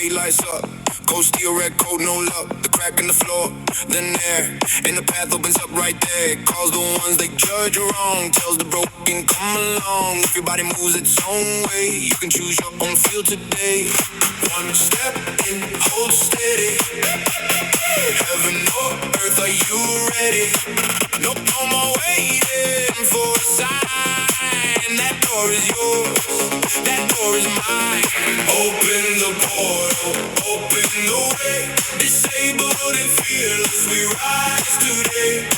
way lights up. Cold steel, red coat, no luck. The crack in the floor, then there. And the path opens up right there. Calls the ones they judge wrong. Tells the broken, come along. If your body moves its own way, you can choose your own field today. One step in, hold steady. Heaven or earth, are you ready? No more waiting for a sign. That door is yours, that door is mine. Open the portal, open the way. Disabled and fearless, we rise today.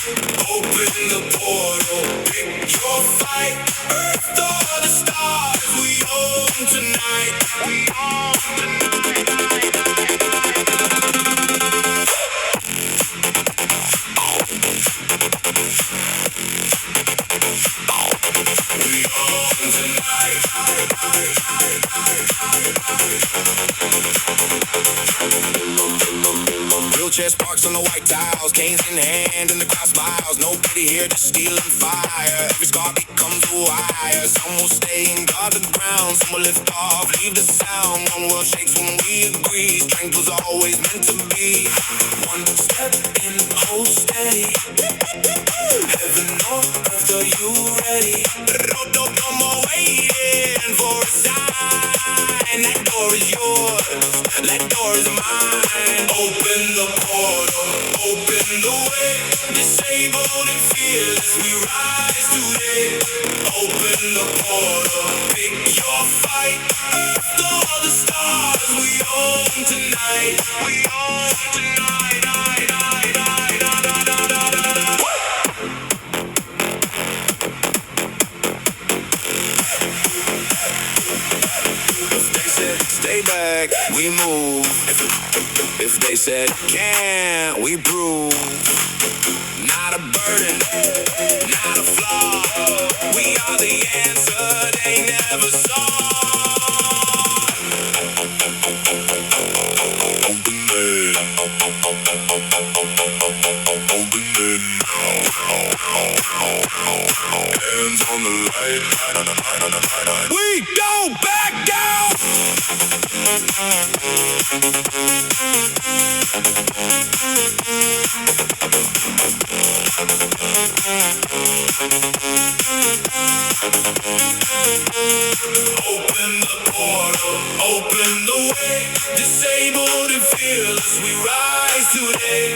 Open the portal, pick your fight. Earth or the stars, we own tonight. We own tonight. Wheelchair sparks on the white tiles, canes in hand and the crowd smiles. Nobody here to steal and fire. Every scar becomes a wire. Some will stay and guard the ground. Some will lift off, leave the sound. One world shakes when we agree. Strength was always meant to be. One step in, hold steady. Heaven or earth, are you ready? No more waiting for a sign. That door is yours, that door is mine. Open the portal, open the way. Disabled and fearless, we rise today. Open the portal, pick your fight. Earth or the stars, we own tonight. We own tonight. Stay back, we move. If they said can't, we prove. Not a burden, not a flaw. We are the answer they never saw. Open it. Open it now. Hands on the light. We don't back down. Open the portal, open the way. Disabled and fearless, we rise today.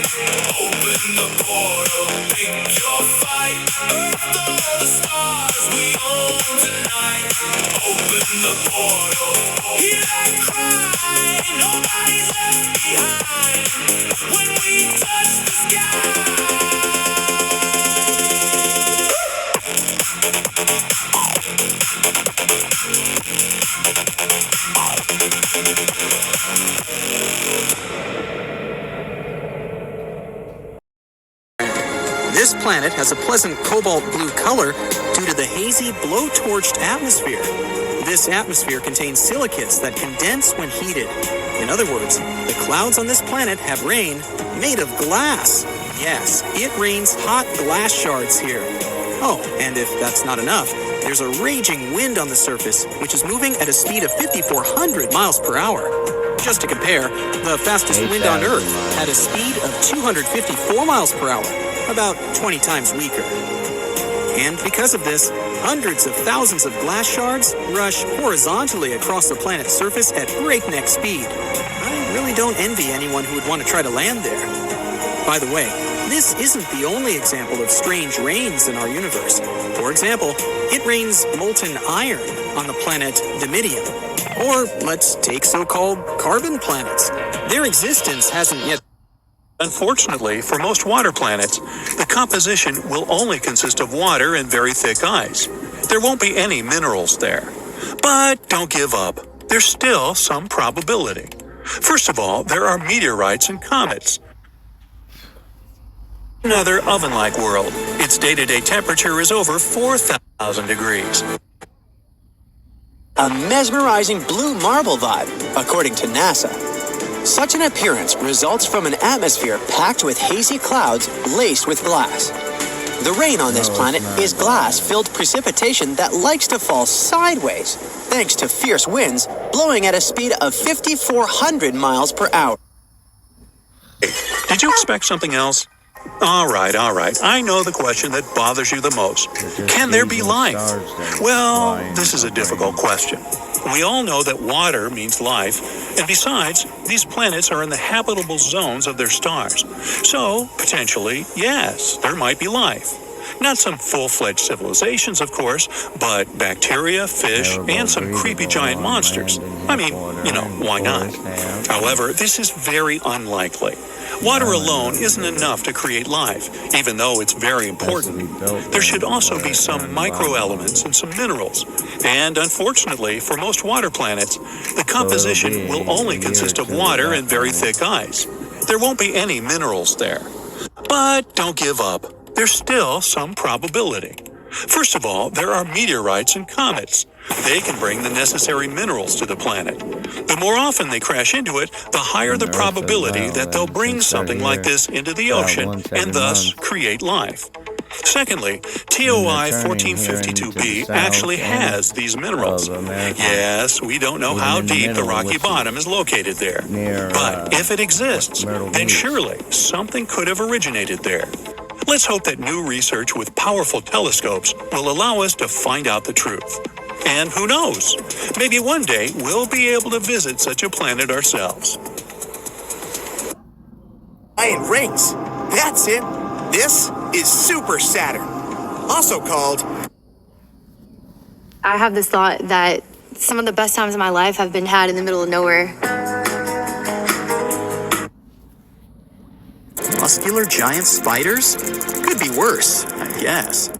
Open the portal, pick your fight. Earth or the stars, we own tonight. Open the portal, hear that cry. Nobody's left behind when we touch the sky. This planet has a pleasant cobalt blue color due to the hazy, blow-torched atmosphere. This atmosphere contains silicates that condense when heated. In other words, the clouds on this planet have rain made of glass. Yes, it rains hot glass shards here. Oh, and if that's not enough, there's a raging wind on the surface, which is moving at a speed of 5,400 miles per hour. Just to compare, the fastest wind on Earth had a speed of 254 miles per hour, about 20 times weaker. And because of this, hundreds of thousands of glass shards rush horizontally across the planet's surface at breakneck speed. I really don't envy anyone who would want to try to land there. By the way, this isn't the only example of strange rains in our universe. For example, it rains molten iron on the planet Dimidium. Or let's take so-called carbon planets. Their existence hasn't yet. Unfortunately, for most water planets, the composition will only consist of water and very thick ice. There won't be any minerals there. But don't give up. There's still some probability. First of all, there are meteorites and comets. Another oven-like world. Its day-to-day temperature is over 4,000 degrees. A mesmerizing blue marble vibe, according to NASA. Such an appearance results from an atmosphere packed with hazy clouds laced with glass. The rain on this planet is glass-filled precipitation that likes to fall sideways, thanks to fierce winds blowing at a speed of 5,400 miles per hour. Did you expect something else? All right. I know the question that bothers you the most. Can there be life? Well, this is a difficult question. We all know that water means life, and besides, these planets are in the habitable zones of their stars. So, potentially, yes, there might be life. Not some full-fledged civilizations, of course, but bacteria, fish, and some creepy giant monsters. I mean, why not? However, this is very unlikely. Water alone isn't enough to create life, even though it's very important. There should also be some microelements and some minerals. And unfortunately, for most water planets, the composition will only consist of water and very thick ice. There won't be any minerals there. But don't give up. There's still some probability. First of all, there are meteorites and comets. They can bring the necessary minerals to the planet. The more often they crash into it, the higher the probability that they'll bring something like this into the ocean and thus create life. Secondly, TOI 1452b actually has these minerals. Yes, we don't know how deep the rocky bottom is located there. But if it exists, then surely something could have originated there. Let's hope that new research with powerful telescopes will allow us to find out the truth. And who knows? Maybe one day we'll be able to visit such a planet ourselves. Giant rings. That's it. This is Super Saturn, also called. I have this thought that some of the best times of my life have been had in the middle of nowhere. Muscular giant spiders? Could be worse, I guess.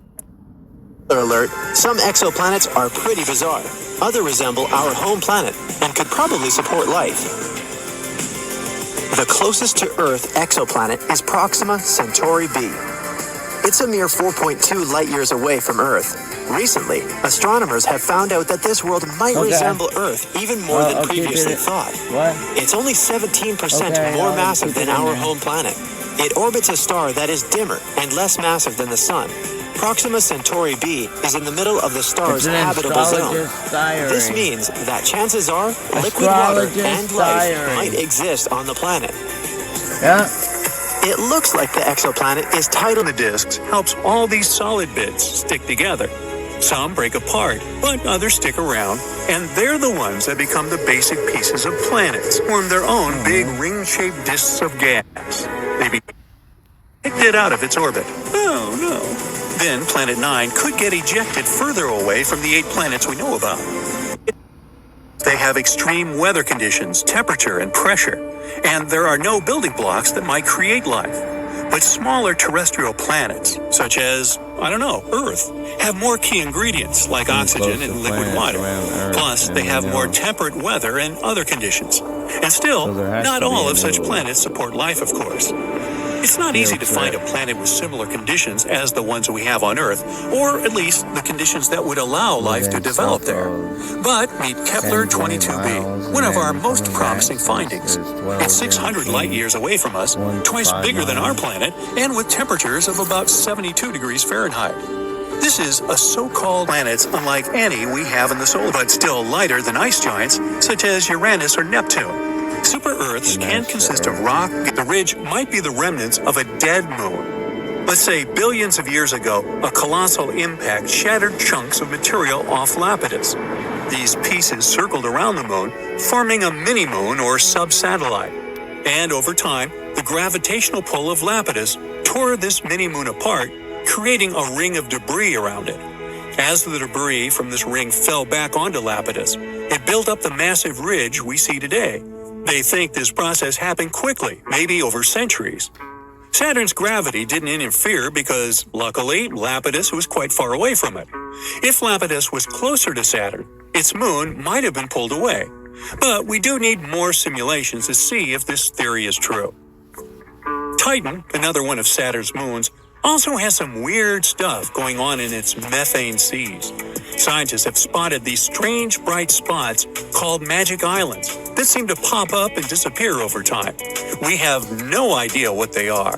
Alert, some exoplanets are pretty bizarre. Others resemble our home planet and could probably support life. The closest to Earth exoplanet is Proxima Centauri b. It's a mere 4.2 light years away from Earth. Recently, astronomers have found out that this world might resemble Earth even more than previously thought. It's only 17% more massive than our home planet. It orbits a star that is dimmer and less massive than the Sun. Proxima Centauri b is in the middle of the star's habitable zone. This means that chances are liquid water and life might exist on the planet. Yeah. It looks like the exoplanet is tied on The disks helps all these solid bits stick together. Some break apart, but others stick around, and they're the ones that become the basic pieces of planets, form their own big ring-shaped disks of gas. They be ejected out of its orbit. Oh, no. Then Planet 9 could get ejected further away from the 8 planets we know about. They have extreme weather conditions, temperature, and pressure, and there are no building blocks that might create life. But smaller terrestrial planets, such as, Earth, have more key ingredients like oxygen and liquid water. Plus, they have more temperate weather and other conditions. And still, not all of such planets support life, of course. It's not easy to find a planet with similar conditions as the ones we have on Earth, or at least the conditions that would allow life to develop there. But meet Kepler-22b, one of our most promising findings. It's 600 light years away from us, twice bigger than our planet, and with temperatures of about 72 degrees Fahrenheit. This is a so-called planet unlike any we have in the solar, but still lighter than ice giants, such as Uranus or Neptune. Super-Earths can consist of rock. The ridge might be the remnants of a dead moon. Let's say billions of years ago, a colossal impact shattered chunks of material off Lapidus. These pieces circled around the moon, forming a mini-moon or sub-satellite. And over time, the gravitational pull of Lapidus tore this mini-moon apart, creating a ring of debris around it. As the debris from this ring fell back onto Lapidus, it built up the massive ridge we see today. They think this process happened quickly, maybe over centuries. Saturn's gravity didn't interfere because, luckily, Lapidus was quite far away from it. If Lapidus was closer to Saturn, its moon might have been pulled away. But we do need more simulations to see if this theory is true. Titan, another one of Saturn's moons, also has some weird stuff going on in its methane seas. Scientists have spotted these strange bright spots called magic islands that seem to pop up and disappear over time. We have no idea what they are.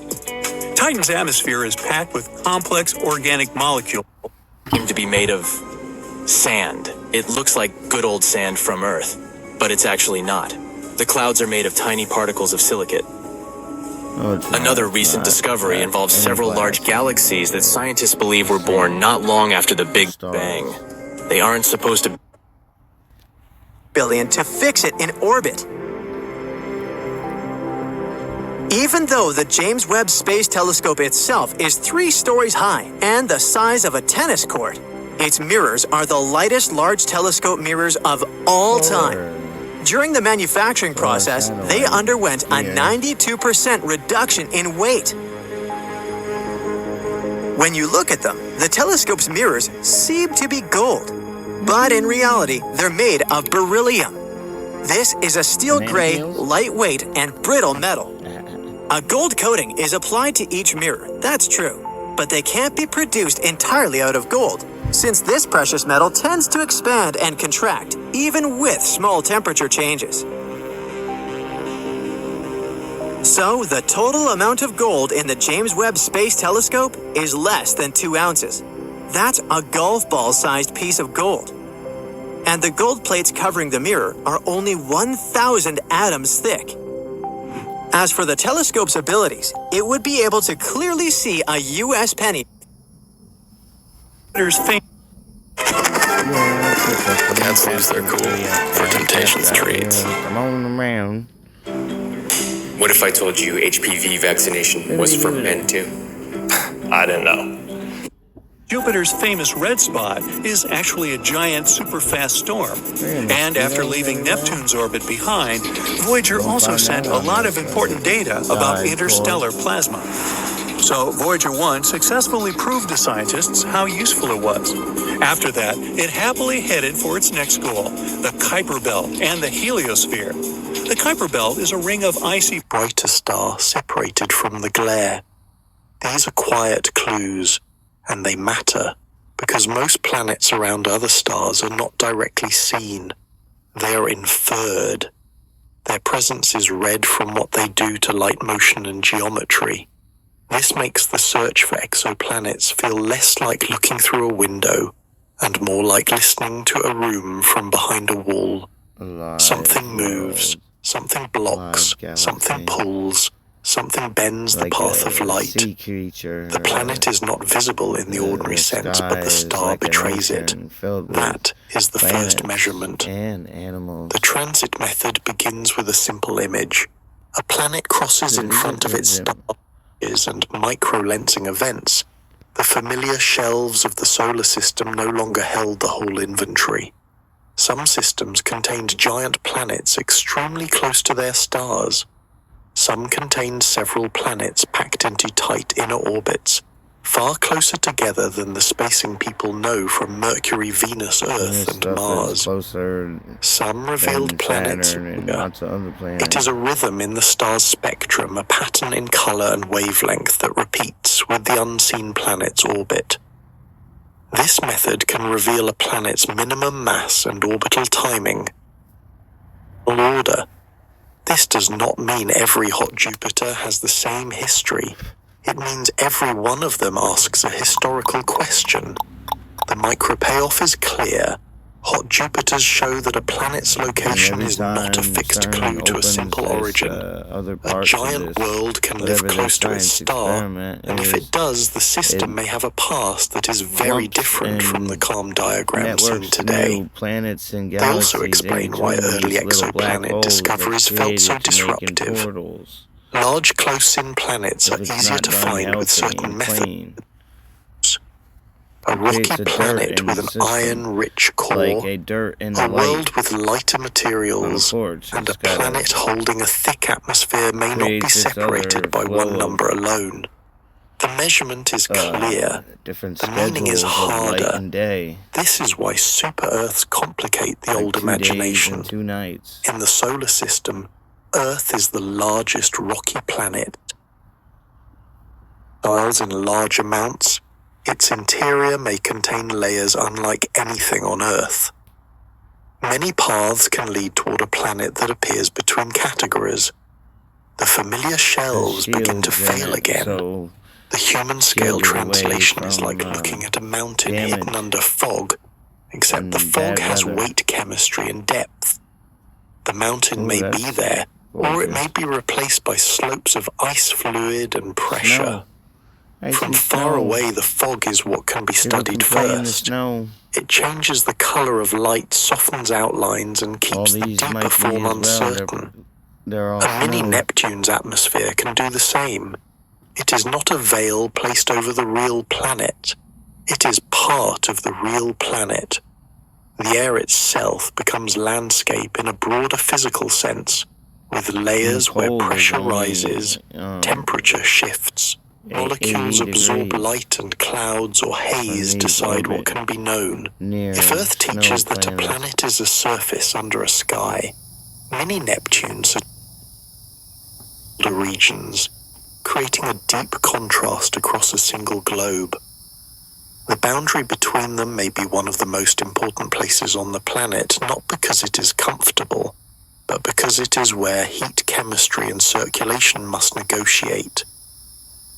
Titan's atmosphere is packed with complex organic molecules. Seem to be made of sand. It looks like good old sand from Earth, but it's actually not. The clouds are made of tiny particles of silicate. Another recent discovery involves several large galaxies that scientists believe were born not long after the Big Bang. They aren't supposed to billion to fix it in orbit. Even though the James Webb Space Telescope itself is 3 stories high and the size of a tennis court, its mirrors are the lightest large telescope mirrors of all time. During the manufacturing process, they underwent a 92% reduction in weight. When you look at them, the telescope's mirrors seem to be gold, but in reality, they're made of beryllium. This is a steel gray, lightweight, and brittle metal. A gold coating is applied to each mirror, that's true, but they can't be produced entirely out of gold, since this precious metal tends to expand and contract, even with small temperature changes. So, the total amount of gold in the James Webb Space Telescope is less than 2 ounces. That's a golf ball-sized piece of gold. And the gold plates covering the mirror are only 1,000 atoms thick. As for the telescope's abilities, it would be able to clearly see a U.S. penny. Jupiter's fame. Cats lose their cool for Temptations treats. Come on around. What if I told you HPV vaccination was for men too? I didn't know. Jupiter's famous red spot is actually a giant superfast storm. And after leaving Neptune's orbit behind, Voyager also sent a lot of important data about interstellar plasma. So Voyager 1 successfully proved to scientists how useful it was. After that, it happily headed for its next goal, the Kuiper Belt and the heliosphere. The Kuiper Belt is a ring of icy brighter star separated from the glare. These are quiet clues, and they matter because most planets around other stars are not directly seen. They are inferred. Their presence is read from what they do to light motion and geometry. This makes the search for exoplanets feel less like looking through a window and more like listening to a room from behind a wall. Something moves, something blocks, something pulls, something bends the path of light. The planet is not visible in the ordinary sense, but the star betrays it. That is the first measurement. The transit method begins with a simple image. A planet crosses in front of its star and micro-lensing events. The familiar shelves of the solar system no longer held the whole inventory. Some systems contained giant planets extremely close to their stars. Some contained several planets packed into tight inner orbits, far closer together than the spacing people know from Mercury, Venus, Earth, and Mars. Some revealed planets younger. It is a rhythm in the star's spectrum, a pattern in color and wavelength that repeats with the unseen planet's orbit. This method can reveal a planet's minimum mass and orbital timing. Order. This does not mean every hot Jupiter has the same history. It means every one of them asks a historical question. The micro-payoff is clear. Hot Jupiters show that a planet's location is not a fixed clue to a simple origin. A giant world can live close to its star, and if it does, the system may have a past that is very different from the calm diagram seen today. They also explain why early exoplanet discoveries felt so disruptive. Large close-in planets are easier to find with certain methods. A rocky planet with an iron-rich core, a world with lighter materials, and a planet holding a thick atmosphere may not be separated by one number alone. The measurement is clear. The meaning is harder. This is why super-Earths complicate the old imagination. In the solar system, Earth is the largest rocky planet. Stars in large amounts, its interior may contain layers unlike anything on Earth. Many paths can lead toward a planet that appears between categories. The familiar shelves begin to fail again. The human-scale Shielded away translation is from, like looking at a mountain damage. hidden under fog, except the And fog bad has weather. weight chemistry and depth. The mountain Ooh, may be that's there, or it may gorgeous. be replaced by slopes of ice fluid and pressure. Snow. Ice From and far snow. away, the fog is what can be People studied can play in the first. snow. It changes the color of light, softens outlines, and All keeps the these deeper might be form as well. uncertain. They're all A mini snow. Neptune's atmosphere can do the same. It is not a veil placed over the real planet. It is part of the real planet. The air itself becomes landscape in a broader physical sense, with layers where cold is pressure only, rises, temperature shifts, molecules 80 absorb degrees light, and clouds or haze underneath decide what orbit can be known. near If Earth snow teaches that a planets. planet is a surface under a sky, many Neptunes are regions, creating a deep contrast across a single globe. The boundary between them may be one of the most important places on the planet, not because it is comfortable, but because it is where heat chemistry and circulation must negotiate.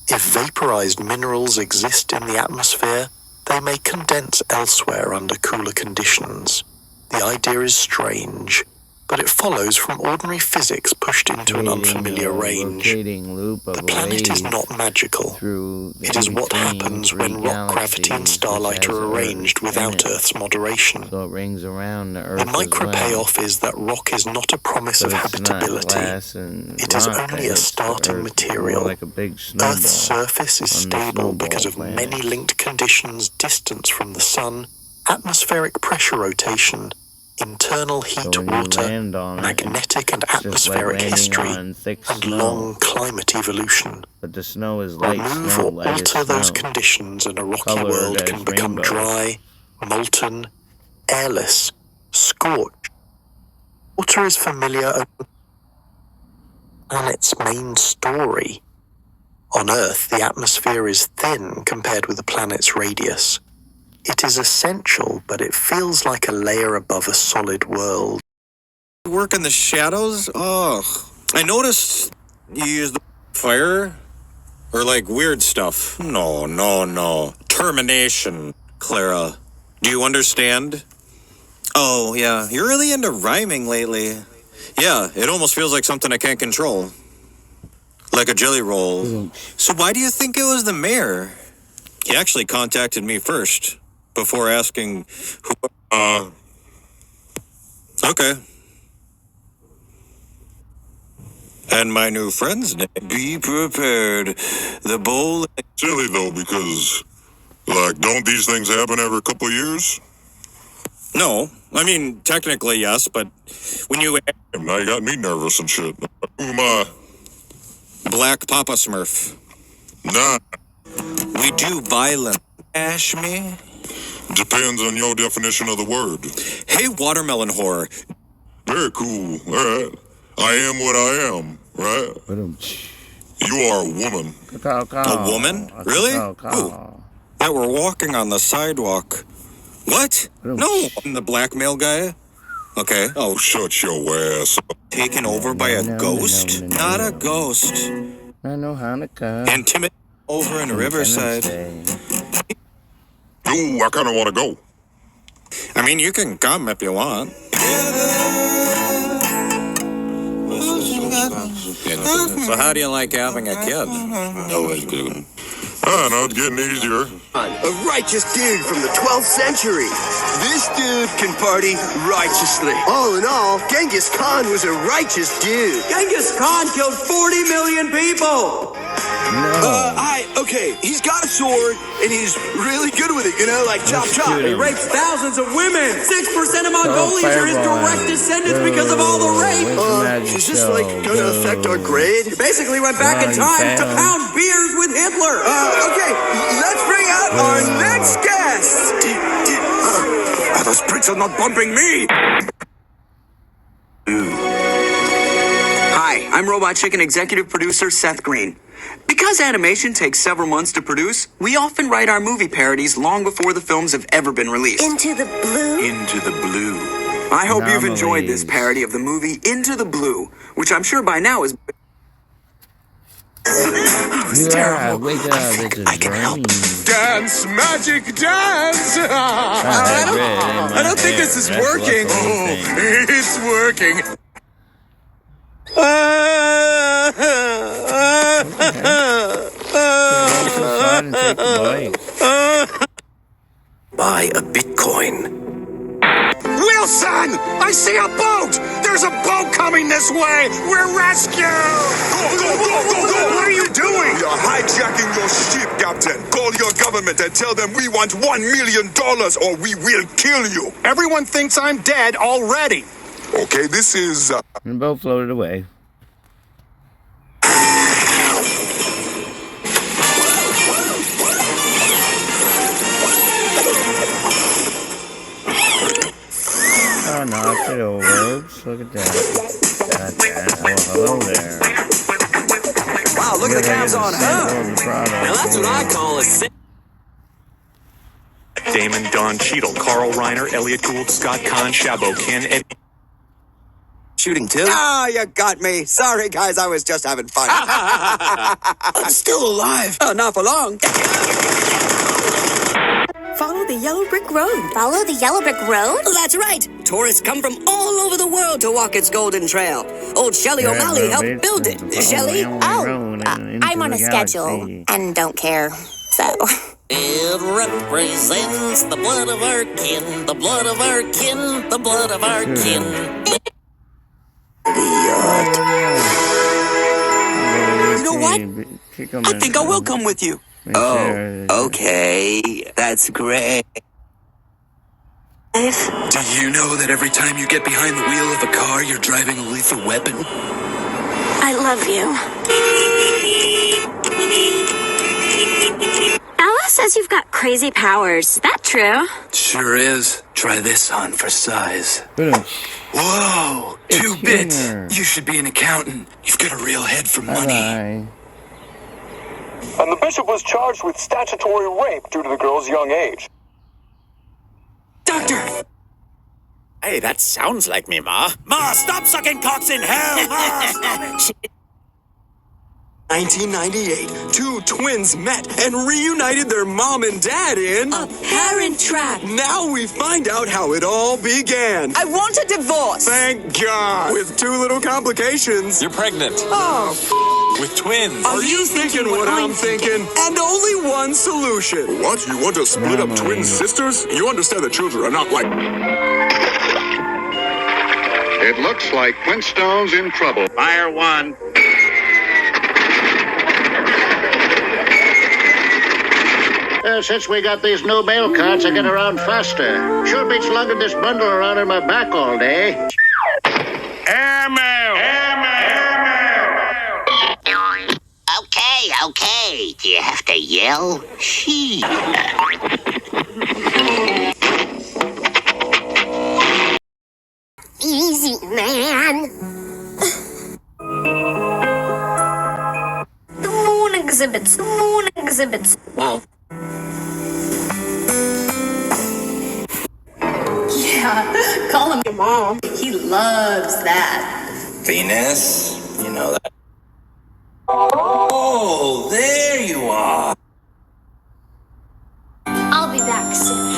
If vaporized minerals exist in the atmosphere, they may condense elsewhere under cooler conditions. The idea is strange, but it follows from ordinary physics pushed into an unfamiliar range. Rotating loop of The planet is waves not magical. through the It is what in-between happens three when rock gravity and galaxies, starlight which has are arranged Earth in without it. Earth's moderation. So it rings around the Earth The micro as well. payoff is that rock is not a promise But of it's not habitability. glass and It is rock only that a hits the starting Earth, material. more like a big snowball. Earth's surface is on the stable snowball because of planet. many linked conditions: distance from the sun, atmospheric pressure rotation, internal So heat, when you water, land on it, magnetic and it's just like atmospheric landing history, on thick and snow. long climate evolution. But the snow is light Remove snow, or light as alter those snow. conditions and a rocky Colored world as can become rainbows. dry, molten, airless, scorched. Water is familiar and its main story. On Earth, the atmosphere is thin compared with the planet's radius. It is essential, but it feels like a layer above a solid world. Work in the shadows? Oh, I noticed you use the fire or like weird stuff. No. Termination, Clara. Do you understand? Oh, yeah. You're really into rhyming lately. Yeah, it almost feels like something I can't control. Like a jelly roll. So why do you think it was the mayor? He actually contacted me first, before asking who... Okay. And my new friend's name. Be prepared. The bowl... Silly though, because, like, don't these things happen every couple of years? No. I mean, technically, yes, but when you... Now you got me nervous and shit. Who am I? Black Papa Smurf. Nah, We do violence. Ash me? depends on your definition of the word. Hey, watermelon whore. Very cool, alright. I am what I am, right? You are a woman. A woman? Really? Who? That were walking on the sidewalk. What? No, I'm the blackmail guy. Okay. Oh, shut your ass up. Taken over by a ghost? Not a ghost. I know Hanukkah. And timid over in Riverside. Ooh, I kind of want to go. I mean, you can come if you want. So how do you like having a kid? Always good. I know, it's getting easier. A righteous dude from the 12th century. This dude can party righteously. All in all, Genghis Khan was a righteous dude. Genghis Khan killed 40 million people. Okay, he's got a sword, and he's really good with it, you know, like chop chop. He rapes thousands of women. 6% of Mongolians are his direct descendants because of all the rape. Is this, like, gonna affect our grade? Basically went back in time to pound beers with Hitler. Okay, let's bring out our next guest. Are those pricks are not bumping me? Hi, I'm Robot Chicken executive producer Seth Green. Because animation takes several months to produce, we often write our movie parodies long before the films have ever been released. Into the Blue? Into the Blue. I hope you've enjoyed this parody of the movie Into the Blue, which I'm sure by now is... Yeah, wake up. It's a dream. Dance, magic dance! I don't think this is working. It's working. Buy a Bitcoin. Wilson! I see a boat! There's a boat coming this way! We're rescued! Go! What are you doing? You're hijacking your ship, Captain. Call your government and tell them we want $1 million or we will kill you. Everyone thinks I'm dead already. Okay, this is... And the boat floated away. Oh, knocked it over. Oops, look at that. Hello there. Wow, look at the calves on her. Now that's what I call a Damon, Don Cheadle, Carl Reiner, Elliot Gould, Scott Kahn, Shabo Kin, Eddie. Shooting too? Ah, you got me. Sorry, guys, I was just having fun. I'm still alive. Oh, not for long. Follow the yellow brick road. Follow the yellow brick road? Oh, that's right. Tourists come from all over the world to walk its golden trail. Old Shelley O'Malley helped build it. Shelley? Oh, I'm on a schedule and don't care, so... It represents the blood of our kin, the blood of our kin, the blood of our kin. You know what? I think I will come with you. Oh, okay. That's great. Do you know that every time you get behind the wheel of a car, you're driving a lethal weapon? I love you. Ella says you've got crazy powers. Is that true? Sure is. Try this on for size. Whoa! 2 bits! You should be an accountant. You've got a real head for money. And the bishop was charged with statutory rape due to the girl's young age. Doctor! Hey, that sounds like me, Ma. Ma, stop sucking cocks in hell! Ma, stop it! 1998, 2 twins met and reunited their mom and dad in... A Parent Trap. Now we find out how it all began. I want a divorce. Thank God. With 2 little complications. You're pregnant. Oh, With twins. Are you thinking what I'm thinking? And only one solution. What? You want to split up twin sisters? You understand that children are not like... It looks like Flintstone's in trouble. Fire 1. Since we got these new mail carts, I get around faster. Sure beats lugging this bundle around in my back all day. Airmail! Okay. Do you have to yell? She. Easy, man. The moon exhibits. Wow. Yeah, call him your mom. He loves that. Venus, you know that. Oh, there you are. I'll be back soon.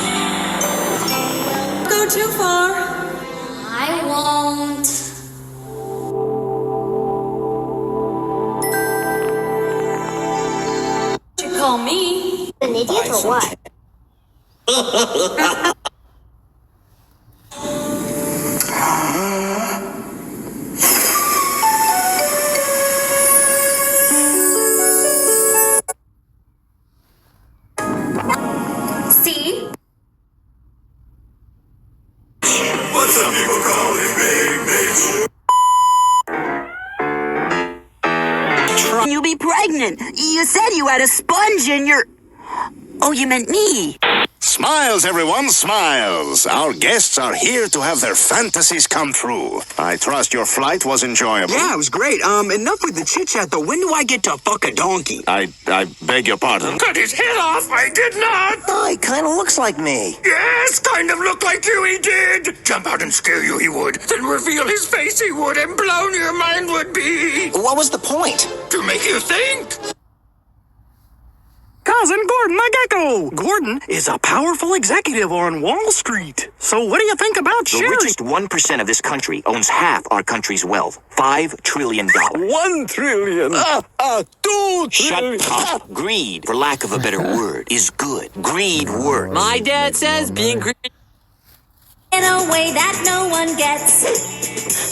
Go too far. I won't. You call me An idiot or what? See? What some people call it big bitch. you be pregnant? You said you had a sponge in your... Oh, you meant me. Smiles, everyone, smiles. Our guests are here to have their fantasies come true. I trust your flight was enjoyable. Yeah, it was great. Enough with the chit-chat, though. When do I get to fuck a donkey? I beg your pardon. Cut his head off! I did not! Oh, he kind of looks like me. Yes, kind of looked like you, he did! Jump out and scare you, he would. Then reveal his face, he would, and blown your mind would be. What was the point? To make you think. Cousin Gordon the Gecko! Gordon is a powerful executive on Wall Street. So what do you think about The shares? richest 1% of this country owns half our country's wealth. $5 trillion. 1 trillion. 2 trillion. Shut up. Greed, for lack of a better word, is good. Greed works. My dad says being greedy. In a way that no one gets.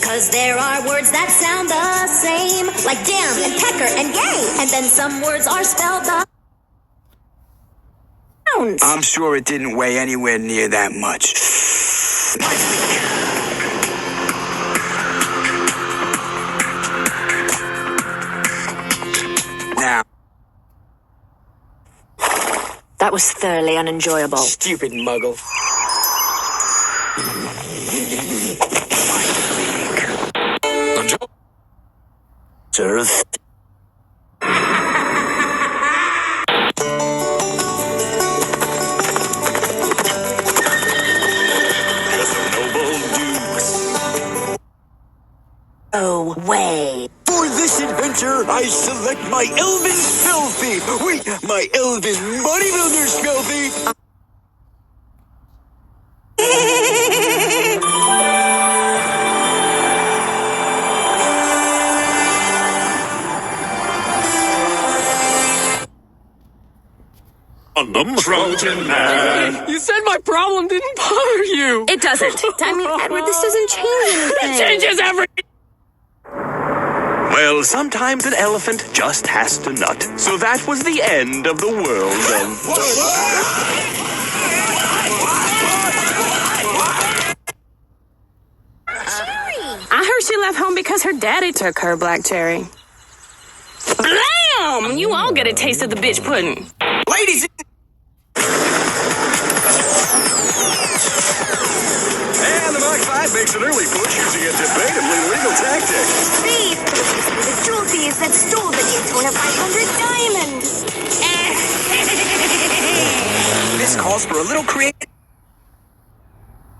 Cause there are words that sound the same. Like damn and pecker and gay. And then some words are spelled the I'm sure it didn't weigh anywhere near that much. Now. That was thoroughly unenjoyable. Stupid muggle. Earth. Oh, way. For this adventure, I select my Elven Spell Thief. Wait, my Elven Bodybuilder Spell Thief. Trojan man. You said my problem didn't bother you. It doesn't. I mean, Edward, this doesn't change anything. It changes everything. Well, sometimes an elephant just has to nut. So that was the end of the world. I heard she left home because her daddy took her, Black Cherry. Blam! You all get a taste of the bitch pudding. Ladies and the Mach 5 makes an early push using a debatably legal tactic. thief. The jewel thieves that stole the Daytona 500 diamond. This calls for a little creative.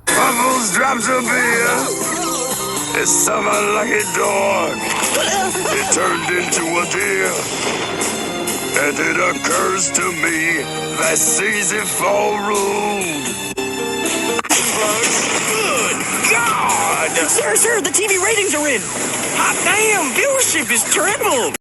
Bubbles drops a beer. It's summer like a dog. It turned into a deer. And it occurs to me that season 4 ruled. Good God! Sir, the TV ratings are in. Hot damn, viewership is tripled.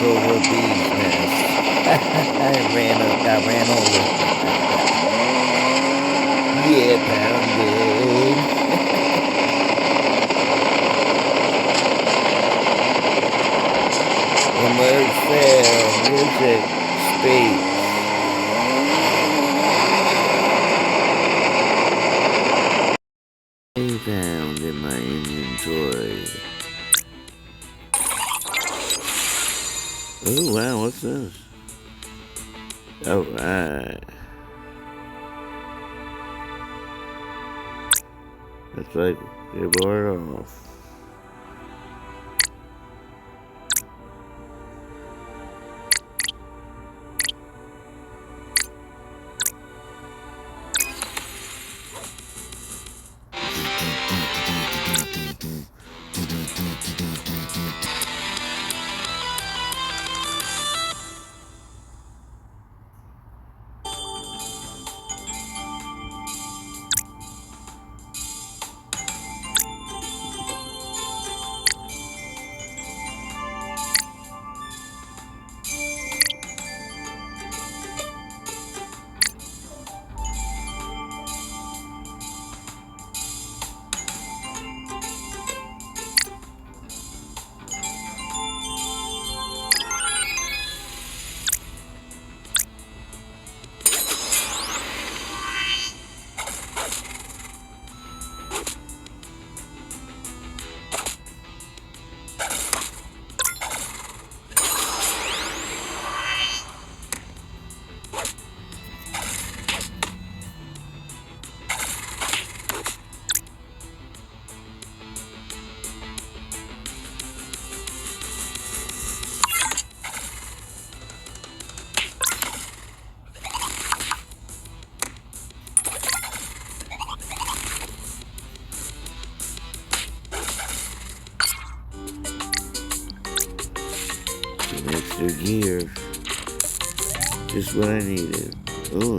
over a bee's nest. Got ran over. Yeah, pounded. Emerge fair, music, speech. Found in my inventory. Oh wow, what's this? Alright. It's like you're bored off. Extra gear. Just what I needed. Ooh.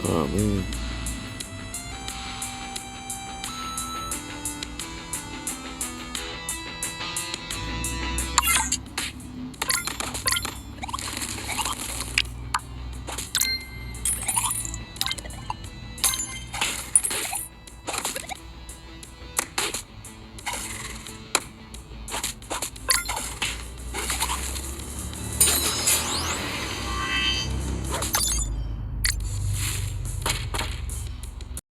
Oh man.